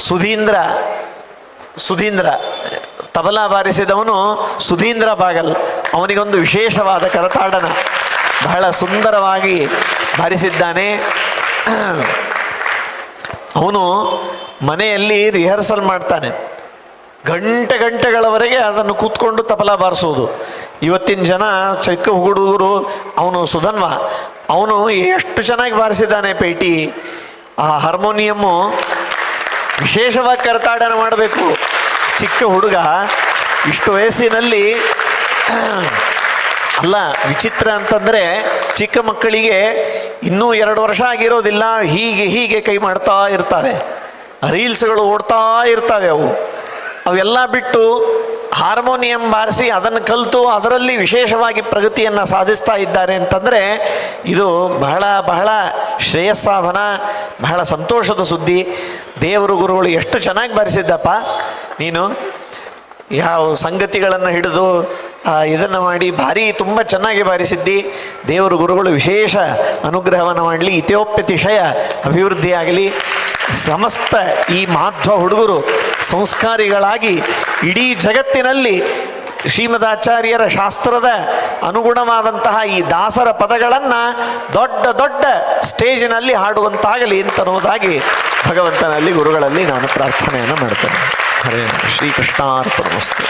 ಸುಧೀಂದ್ರ ತಬಲಾ ಬಾರಿಸಿದವನು ಸುಧೀಂದ್ರ ಬಾಗಲ್. ಅವನಿಗೊಂದು ವಿಶೇಷವಾದ ಕರತಾಡನ ಬಹಳ ಸುಂದರವಾಗಿ ಬಾರಿಸಿದ್ದಾನೆ. ಅವನು ಮನೆಯಲ್ಲಿ ರಿಹರ್ಸಲ್ ಮಾಡ್ತಾನೆ, ಗಂಟೆಗಳವರೆಗೆ ಅದನ್ನು ಕೂತ್ಕೊಂಡು ತಬಲಾ ಬಾರಿಸೋದು. ಇವತ್ತಿನ ಜನ ಚಿಕ್ಕ ಹುಡುಗರು, ಅವನು ಸುಧನ್ವ, ಅವನು ಎಷ್ಟು ಚೆನ್ನಾಗಿ ಬಾರಿಸಿದ್ದಾನೆ ಪೇಟಿ. ಆ ಹಾರ್ಮೋನಿಯಮ್ಮು ವಿಶೇಷವಾಗಿ ಕರತಾಡನ ಮಾಡಬೇಕು. ಚಿಕ್ಕ ಹುಡುಗ ಇಷ್ಟು ವಯಸ್ಸಿನಲ್ಲಿ ಅಲ್ಲ, ವಿಚಿತ್ರ ಅಂತಂದರೆ ಚಿಕ್ಕ ಮಕ್ಕಳಿಗೆ ಇನ್ನೂ 2 ವರ್ಷ ಆಗಿರೋದಿಲ್ಲ, ಹೀಗೆ ಕೈ ಮಾಡ್ತಾ ಇರ್ತವೆ, ರೀಲ್ಸ್ಗಳು ಓಡ್ತಾ ಇರ್ತವೆ. ಅವೆಲ್ಲ ಬಿಟ್ಟು ಹಾರ್ಮೋನಿಯಂ ಬಾರಿಸಿ ಅದನ್ನು ಕಲಿತು ಅದರಲ್ಲಿ ವಿಶೇಷವಾಗಿ ಪ್ರಗತಿಯನ್ನು ಸಾಧಿಸ್ತಾ ಇದ್ದಾರೆ ಅಂತಂದರೆ ಇದು ಬಹಳ ಶ್ರೇಯಸ್ಸಾಧನ, ಬಹಳ ಸಂತೋಷದ ಸುದ್ದಿ. ದೇವರು ಗುರುಗಳು ಎಷ್ಟು ಚೆನ್ನಾಗಿ ಬಾರಿಸಿದ್ದಪ್ಪ ನೀನು. ಯಾವ ಸಂಗತಿಗಳನ್ನು ಹಿಡಿದು ಇದನ್ನು ಮಾಡಿ ಭಾರಿ ತುಂಬ ಚೆನ್ನಾಗಿ ಬಾರಿಸಿದ್ದಿ. ದೇವರು ಗುರುಗಳು ವಿಶೇಷ ಅನುಗ್ರಹವನ್ನು ಮಾಡಲಿ, ಇತ್ಯೋಪ್ಯತಿಶಯ ಅಭಿವೃದ್ಧಿಯಾಗಲಿ. ಸಮಸ್ತ ಈ ಮಾಧ್ವ ಹುಡುಗರು ಸಂಸ್ಕಾರಿಗಳಾಗಿ ಇಡೀ ಜಗತ್ತಿನಲ್ಲಿ ಶ್ರೀಮದಾಚಾರ್ಯರ ಶಾಸ್ತ್ರದ ಅನುಗುಣವಾದಂತಹ ಈ ದಾಸರ ಪದಗಳನ್ನು ದೊಡ್ಡ ಸ್ಟೇಜಿನಲ್ಲಿ ಹಾಡುವಂತಾಗಲಿ ಅಂತನ್ನುವುದಾಗಿ ಭಗವಂತನಲ್ಲಿ ಗುರುಗಳಲ್ಲಿ ನಾನು ಪ್ರಾರ್ಥನೆಯನ್ನು ಮಾಡ್ತೇನೆ. ಹರೇ ಶ್ರೀಕೃಷ್ಣಾರ್ಪಣಮಸ್ತು.